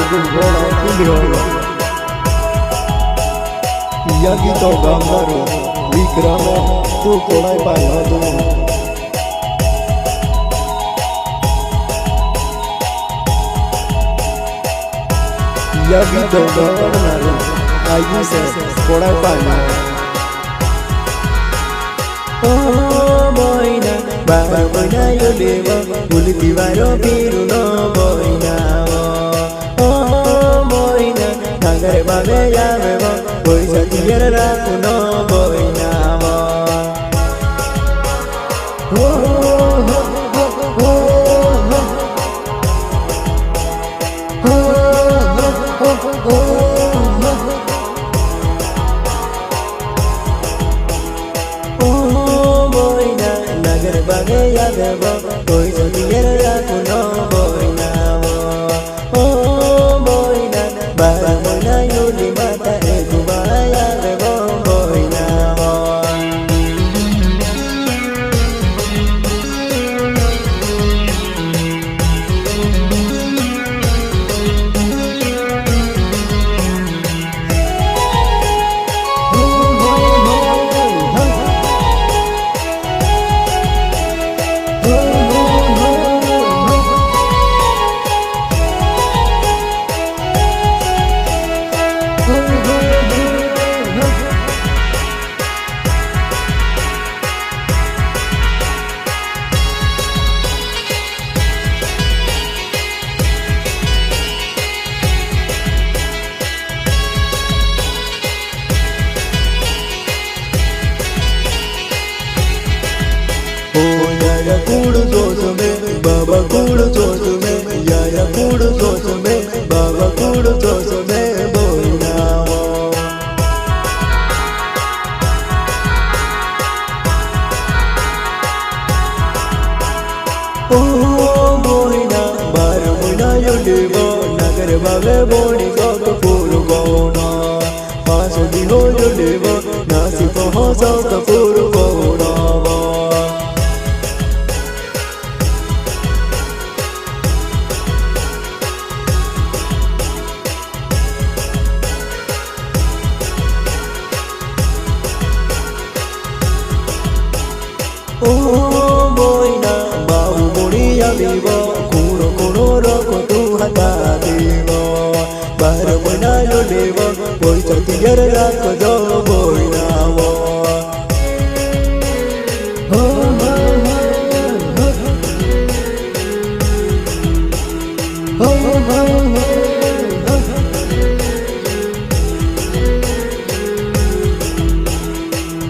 ઘોડા કુલ્યો યાગી તો ગામડારો વિક્રમ તું કોણાય પાયો તું યાગી તો ગામડારો આયુ સે કોણાય પાયો ઓ બોયના બાબા બોયના યો લેવા ભૂલતી વારો પીરું નો બોયના ઓ બોયના નાગર બાબે આવે બોય સતિયર રાખું નો બોયના ઓ Bage ya bebo, boy so diyer la kuno boy na wo. Oh boy na, baba boy na yuli mata e kubaya bebo boy na wo. Kudu sosu me, baba kudu sosu me, yaya kudu sosu me, baba kudu sosu me, boy now. Oh boy now, baru boyna yulibo, nagar babe boni kok puru kona, pasu di ho yulibo, nasi poho sok puru kona. Oh boy na babu moriya vivo kuno kuno roko tu hata vivo bar boy na yo levo boy satiyar rako jo boy na wo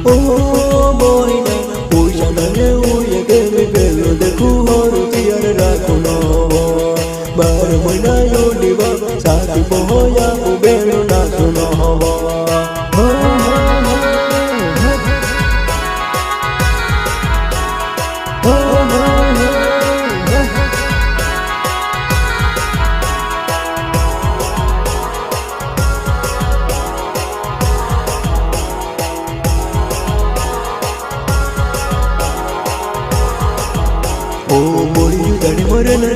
Oh boy na Uye uye ke me pelo de kuhoru tiyar rakuno bar moina yoliva sati pohoya ubelu na suno Oh, body you daddy mariner,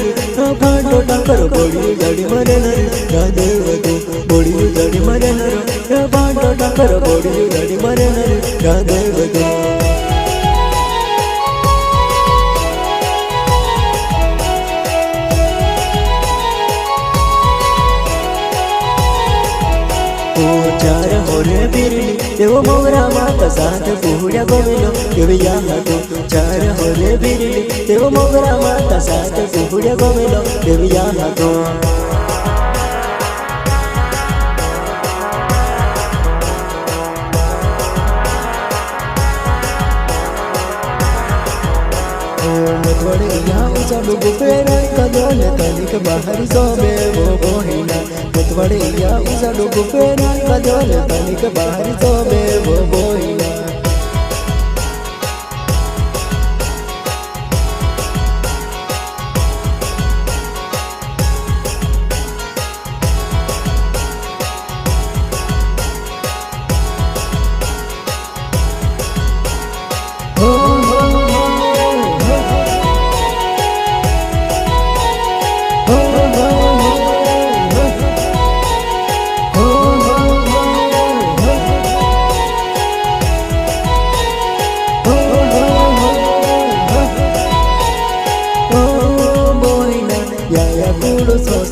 phanto takar body you daddy mariner, Radevatu. Body you daddy mariner, phanto takar body you daddy mariner, Radevatu. Oh, char hore birli, devo mogra mata sath puhya gomelo, devo yahato. Char hore birli, devo mogra mata sath puhya gomelo, devo yahato. Matwade ya usalu gufera kadole tanik bahari sobe wo bohina. Matwade ya usalu gufera kadole tanik bahari sobe wo bohina.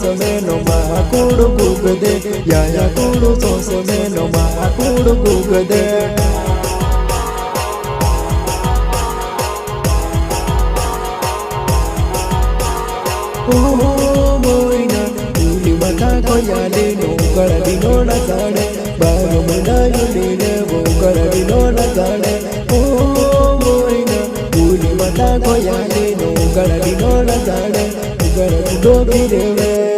someno makudu gugde ya kudu so someno makudu gugde moina uli mata ko yale no garadi no na sane bago moina yule ne wo garadi no na sane moina uli mata ko yale no garadi no na sane garadi do bideve